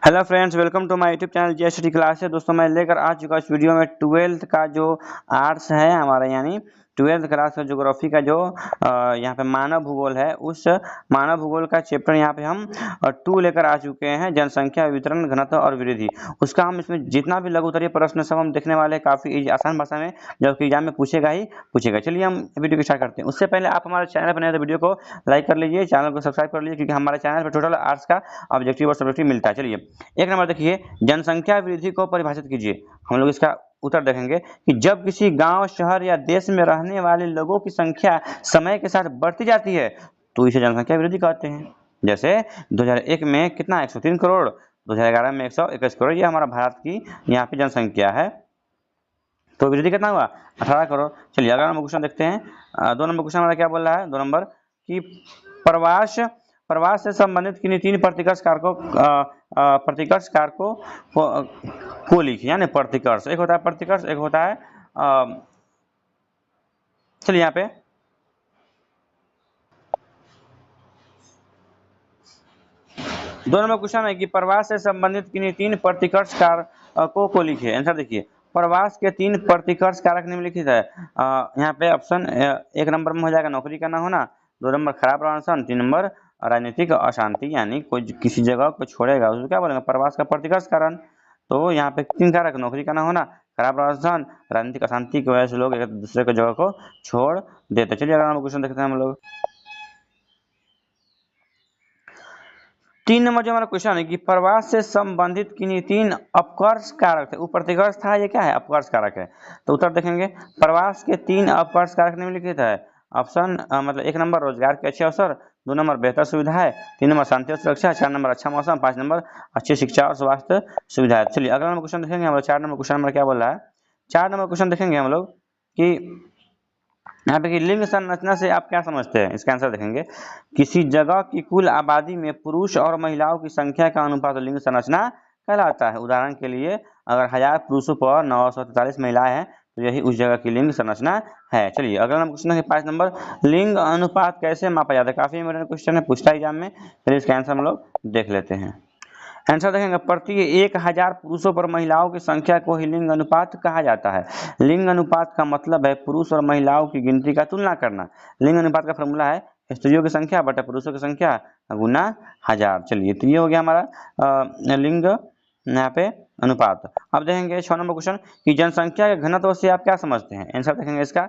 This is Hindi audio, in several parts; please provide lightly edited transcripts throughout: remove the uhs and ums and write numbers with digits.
Hello friends, welcome to my YouTube channel G study class है। दोस्तों मैं लेकर आ चुका इस वीडियो में 12th का जो आर्ट्स है हमारा, यानी 12th क्लास का ज्योग्राफी का जो यहाँ पे मानव भूगोल है, उस मानव भूगोल का चैप्टर यहाँ पे हम 2 लेकर आ चुके हैं, जनसंख्या वितरण घनत्व और वृद्धि। उसका हम इसमें जितना भी लघु उत्तरीय प्रश्न सब हम देखने वाले हैं, काफ़ी आसान भाषा में, जबकि एग्जाम में पूछेगा ही पूछेगा। चलिए हम वीडियो को स्टार्ट करते हैं। उससे पहले आप हमारे चैनल पर नए तो वीडियो को लाइक कर लीजिए, चैनल को सब्सक्राइब कर लीजिए, क्योंकि हमारे चैनल पर टोटल आर्ट्स का ऑब्जेक्टिव और सब्जेक्टिव मिलता है। चलिए एक नंबर देखिए, जनसंख्या वृद्धि को परिभाषित कीजिए। हम लोग इसका उत्तर देखेंगे कि जब किसी गांव, शहर या देश में रहने वाले लोगों की संख्या समय के साथ बढ़ती जाती है तो इसे जनसंख्या वृद्धि कहते हैं। जैसे 2001 में कितना 103 करोड़, 2011 में 121 करोड़, ये हमारा भारत की यहाँ पे जनसंख्या है। तो वृद्धि कितना हुआ 18 करोड़। चलिए अगला नंबर क्वेश्चन देखते हैं। 2 नंबर क्वेश्चन हमारा क्या बोल रहा है, 2 नंबर कि प्रवास से संबंधित किन्हीं 3 प्रतिकर्ष कारकों को लिखिए, यानी प्रतिकर्ष। एक होता है प्रतिकर्ष, एक होता है चलिए यहाँ पे 2 नंबर क्वेश्चन है कि प्रवास से संबंधित किन्हीं 3 प्रतिकर्ष कारकों को लिखिए। आंसर देखिए, प्रवास के 3 प्रतिकर्ष कारक निम्नलिखित है। यहाँ पे ऑप्शन 1 नंबर में हो जाएगा नौकरी का ना होना, 2 नंबर खराब रहन-सहन, 3 नंबर राजनीतिक अशांति, यानी कोई किसी जगह को छोड़ेगा उसको क्या बोलेंगे, प्रवास का प्रतिकर्ष कारण। तो यहाँ पे 3 कारक, नौकरी का ना होना, खराब रहन-सहन, राजनीतिक अशांति की वजह से लोग एक दूसरे की जगह को छोड़ देते। चलिए अगला क्वेश्चन देखते हैं हम लोग। 3 नंबर जो हमारा क्वेश्चन है कि प्रवास से संबंधित किन्हीं 3 अपकर्ष कारक थे। वो प्रतिकर्ष था, ये क्या है, अपकर्ष कारक है। तो उत्तर देखेंगे, प्रवास के 3 अपकर्ष कारक निम्नलिखित है। ऑप्शन मतलब 1 नंबर रोजगार के अच्छे अवसर, 2 नंबर बेहतर सुविधाएं, 3 नंबर शांति और सुरक्षा, 4 नंबर अच्छा मौसम, 5 नंबर अच्छी शिक्षा और स्वास्थ्य सुविधाएं। चलिए अगला नंबर क्वेश्चन देखेंगे हम लोग। 4 नंबर क्वेश्चन हमारा क्या बोल रहा है, 4 नंबर क्वेश्चन देखेंगे हम लोग कि यहाँ पे कि लिंग संरचना से आप क्या समझते हैं। इसका आंसर देखेंगे, किसी जगह की कुल आबादी में पुरुष और महिलाओं की संख्या का अनुपात लिंग संरचना कहलाता है। उदाहरण के लिए अगर 1000 पुरुषों पर 943 महिलाएं हैं तो यही उस जगह की लिंग संरचना है। चलिए अगला नंबर क्वेश्चन है 5 नंबर, लिंग अनुपात कैसे मापा जाता है। काफी इंपॉर्टेंट क्वेश्चन है, पूछता है एग्जाम में। चलिए इसका आंसर हम लोग देख लेते हैं। आंसर देखेंगे, प्रति 1000 पुरुषों पर महिलाओं की संख्या को ही लिंग अनुपात कहा जाता है। लिंग अनुपात का मतलब है पुरुष और महिलाओं की गिनती का तुलना करना। लिंग अनुपात का फॉर्मूला है स्त्रियों की संख्या बटा पुरुषों की संख्या गुना 1000। चलिए तो ये हो गया हमारा लिंग यहाँ पे अनुपात। अब देखेंगे 6 नंबर क्वेश्चन कि जनसंख्या के घनत्व से आप क्या समझते हैं। आंसर देखेंगे इसका,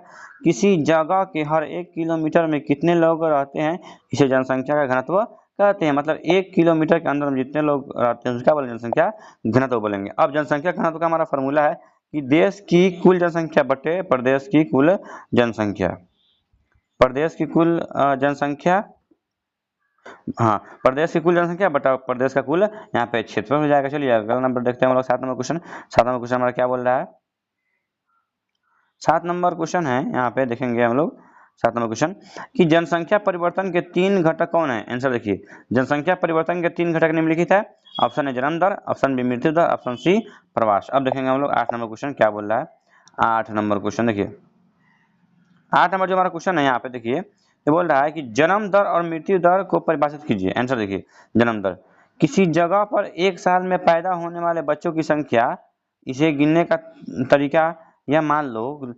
किसी जगह के हर 1 किलोमीटर में कितने लोग रहते हैं इसे जनसंख्या का घनत्व कहते हैं। मतलब 1 किलोमीटर के अंदर में जितने लोग रहते हैं उसका बोलेंगे जनसंख्या घनत्व बोलेंगे। अब जनसंख्या घनत्व का हमारा फॉर्मूला है कि देश की कुल जनसंख्या बटे प्रदेश की कुल जनसंख्या। प्रदेश की कुल जनसंख्या, हाँ, प्रदेश की कुल जनसंख्या बटा प्रदेश का कुल यहाँ पे क्षेत्रफल हो जाएगा। चलिए अगला नंबर देखते हैं हम लोग। 7 नंबर क्वेश्चन। 7 नंबर क्वेश्चन हमारा क्या बोल रहा है, 7 नंबर क्वेश्चन है यहाँ पे देखेंगे हम लोग। 7 नंबर क्वेश्चन कि जनसंख्या परिवर्तन के 3 घटक कौन है। आंसर देखिए, जनसंख्या परिवर्तन के 3 घटक निम्नलिखित है। ऑप्शन है जन्म दर, ऑप्शन बी मृत्यु दर, ऑप्शन सी प्रवास। अब देखेंगे हम लोग 8 नंबर क्वेश्चन क्या बोल रहा है। 8 नंबर क्वेश्चन देखिए, 8 नंबर जो हमारा क्वेश्चन है यहाँ पे देखिए, ये बोल रहा है कि जन्म दर और मृत्यु दर को परिभाषित कीजिए। आंसर देखिए, जन्म दर किसी जगह पर 1 साल में पैदा होने वाले बच्चों की संख्या, इसे गिनने का तरीका, या मान लो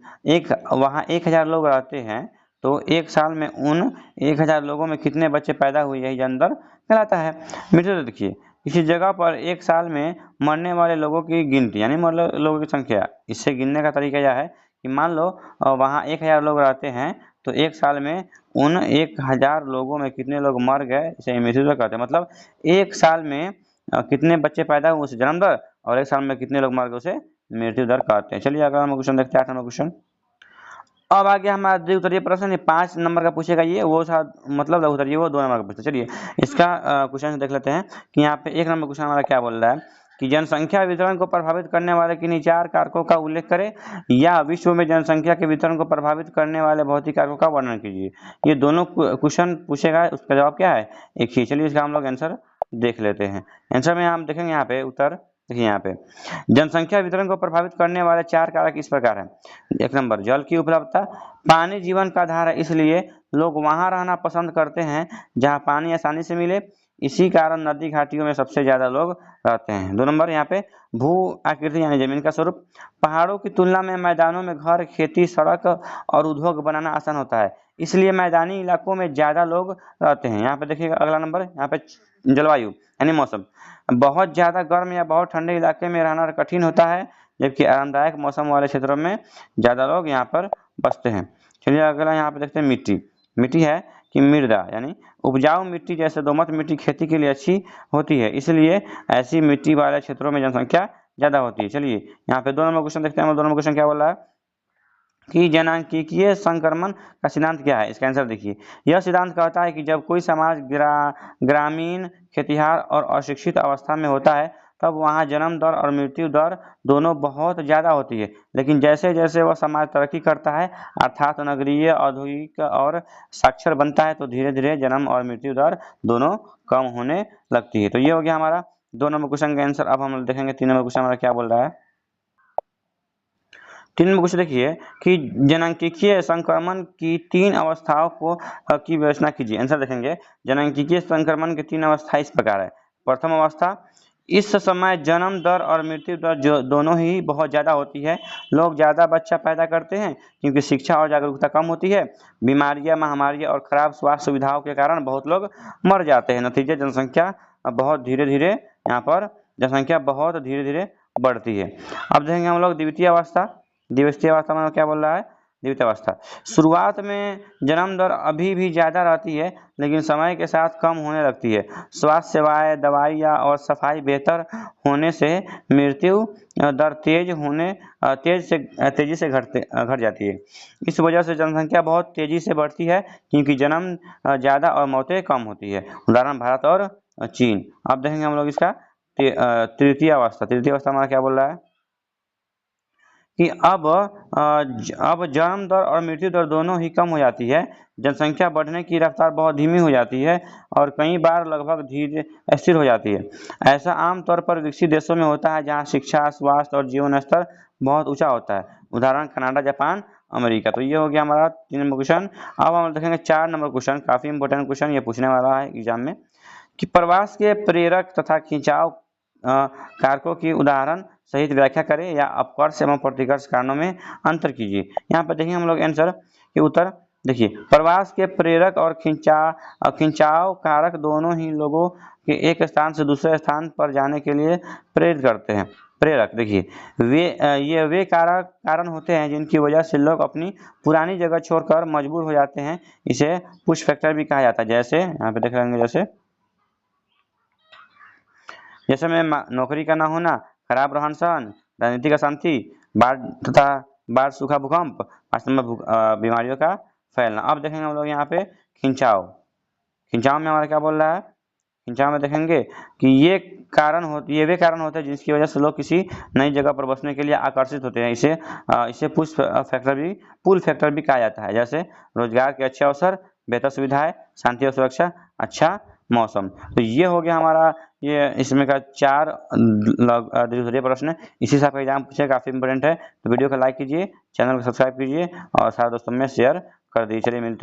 वहाँ 1000 लोग रहते हैं तो 1 साल में उन 1000 लोगों में कितने बच्चे पैदा हुए, यही जन्म दर कहलाता है। मृत्यु दर देखिए, किसी जगह पर 1 साल में मरने वाले लोगों की गिनती, यानी मतलब लोगों की संख्या, इससे गिनने का तरीका यह है कि मान लो वहाँ 1000 लोग रहते हैं तो 1 साल में उन 1000 लोगों में कितने लोग मर गए, इसे मृत्यु दर कहते हैं। मतलब 1 साल में कितने बच्चे पैदा हुए उसे जन्म दर, और 1 साल में कितने लोग मर गए उसे मृत्यु दर कहते हैं। चलिए अगला हम क्वेश्चन देखते हैं। 8 नंबर क्वेश्चन। अब आ गया हमारा द्विउत्तरीय प्रश्न, 5 नंबर का पूछेगा ये, वो मतलब लघुत्तरीय वो 2 नंबर का पूछता है। चलिए इसका क्वेश्चन देख लेते हैं कि यहाँ पे 1 नंबर क्वेश्चन हमारा क्या बोल रहा है कि जनसंख्या वितरण को प्रभावित करने वाले किन्हीं 4 कारकों का उल्लेख करें, या विश्व में जनसंख्या के वितरण को प्रभावित करने वाले भौतिक कारकों का वर्णन कीजिए। ये दोनों क्वेश्चन पूछेगा, उसका जवाब क्या है, एक ही। चलिए इसका हम लोग आंसर देख लेते हैं। आंसर में हम देखेंगे यहाँ पे उत्तर देखिए, यहाँ पे जनसंख्या वितरण को प्रभावित करने वाले 4 कारक इस प्रकार हैं। 1 नंबर जल की उपलब्धता, पानी जीवन का आधार है इसलिए लोग वहां रहना पसंद करते हैं जहां पानी आसानी से मिले। इसी कारण नदी घाटियों में सबसे ज्यादा लोग रहते हैं। 2 नंबर यहाँ पे भू आकृति यानी जमीन का स्वरूप। पहाड़ों की तुलना में मैदानों में घर, खेती, सड़क और उद्योग बनाना आसान होता है, इसलिए मैदानी इलाकों में ज्यादा लोग रहते हैं। यहाँ पे देखिएगा अगला नंबर, यहाँ पे जलवायु यानी मौसम। बहुत ज्यादा गर्म या बहुत ठंडे इलाके में रहना कठिन होता है, जबकि आरामदायक मौसम वाले क्षेत्रों में ज्यादा लोग यहाँ पर बसते हैं। चलिए अगला यहाँ पे देखते हैं मिट्टी। मिट्टी है कि मृदा यानी उपजाऊ मिट्टी जैसे दोमट मिट्टी खेती के लिए अच्छी होती है, इसलिए ऐसी मिट्टी वाले क्षेत्रों में जनसंख्या ज्यादा होती है। चलिए यहाँ पे 2 नंबर क्वेश्चन देखते हैं। 2 नंबर क्वेश्चन क्या बोल रहा है कि जनांकीय संक्रमण का सिद्धांत क्या है। इसका आंसर देखिए, यह सिद्धांत कहता है कि जब कोई समाज ग्रामीण, खेतिहर और अशिक्षित अवस्था में होता है तब वहाँ जन्म दर और मृत्यु दर दोनों बहुत ज़्यादा होती है, लेकिन जैसे जैसे वह समाज तरक्की करता है अर्थात नगरीय, औद्योगिक और साक्षर बनता है तो धीरे धीरे जन्म और मृत्यु दर दोनों कम होने लगती है। तो ये हो गया हमारा 2 नंबर क्वेश्चन का आंसर। अब हम देखेंगे 3 नंबर क्वेश्चन हमारा क्या बोल रहा है। 3 नंबर क्वेश्चन देखिए कि जनांकीय संक्रमण की 3 अवस्थाओं की विवेचना कीजिए। आंसर देखेंगे, जनांकीय संक्रमण की 3 अवस्था इस प्रकार है। प्रथम अवस्था, इस समय जन्म दर और मृत्यु दर जो दोनों ही बहुत ज़्यादा होती है। लोग ज़्यादा बच्चा पैदा करते हैं क्योंकि शिक्षा और जागरूकता कम होती है। बीमारियां, महामारियां और खराब स्वास्थ्य सुविधाओं के कारण बहुत लोग मर जाते हैं। नतीजे जनसंख्या बहुत धीरे धीरे बढ़ती है। अब देखेंगे हम लोग द्वितीय अवस्था। द्वितीय अवस्था में क्या बोल रहा है, द्वितीय अवस्था, शुरुआत में जन्म दर अभी भी ज़्यादा रहती है लेकिन समय के साथ कम होने लगती है। स्वास्थ्य सेवाएं, दवाइयाँ और सफाई बेहतर होने से मृत्यु दर तेजी से घट जाती है। इस वजह से जनसंख्या बहुत तेजी से बढ़ती है क्योंकि जन्म ज़्यादा और मौतें कम होती है। उदाहरण भारत और चीन। अब देखेंगे हम लोग इसका तृतीय अवस्था। तृतीय अवस्था हमारा क्या बोल रहा है कि अब जन्म दर और मृत्यु दर दोनों ही कम हो जाती है। जनसंख्या बढ़ने की रफ्तार बहुत धीमी हो जाती है और कई बार लगभग धीरे स्थिर हो जाती है। ऐसा आमतौर पर विकसित देशों में होता है जहां शिक्षा, स्वास्थ्य और जीवन स्तर बहुत ऊंचा होता है। उदाहरण कनाडा, जापान, अमेरिका। तो ये हो गया हमारा 3 नंबर क्वेश्चन। अब हम देखेंगे 4 नंबर क्वेश्चन, काफी इंपॉर्टेंट क्वेश्चन ये पूछने वाला है एग्जाम में, कि प्रवास के प्रेरक तथा खिंचाव कारकों की उदाहरण सहित व्याख्या करें या अपकर्ष एवं प्रतिकर्ष कारणों में अंतर कीजिए। यहाँ पर देखिए हम लोग आंसर के उत्तर देखिए, प्रवास के प्रेरक और खिंचाव कारक दोनों ही लोगों के एक स्थान से दूसरे स्थान पर जाने के लिए प्रेरित करते हैं। प्रेरक देखिए वे कारण होते हैं जिनकी वजह से लोग अपनी पुरानी जगह छोड़कर मजबूर हो जाते हैं। इसे पुश फैक्टर भी कहा जाता है। जैसे यहाँ पे देख लेंगे, जैसे में नौकरी का न होना, खराब रहन सहन, राजनीतिक अशांति, बाढ़, सूखा, भूकंप, 5 नंबर बीमारियों का फैलना। अब देखेंगे हम लोग यहाँ पे खिंचाव। खिंचाव में हमारा क्या बोल रहा है, खिंचाव में देखेंगे कि ये वे कारण होते हैं जिसकी वजह से लोग किसी नई जगह पर बसने के लिए आकर्षित होते हैं। इसे पुल फैक्टर भी कहा जाता है। जैसे रोजगार के अच्छे अवसर, बेहतर सुविधाएं, शांति और सुरक्षा, अच्छा मौसम। तो ये हो गया हमारा ये इसमें का 4 द्वितीय प्रश्न। इसी से आपका एग्जाम पूछे, काफी इंपॉर्टेंट है। तो वीडियो को लाइक कीजिए, चैनल को सब्सक्राइब कीजिए और सारे दोस्तों में शेयर कर दीजिए। चलिए मिलते हैं।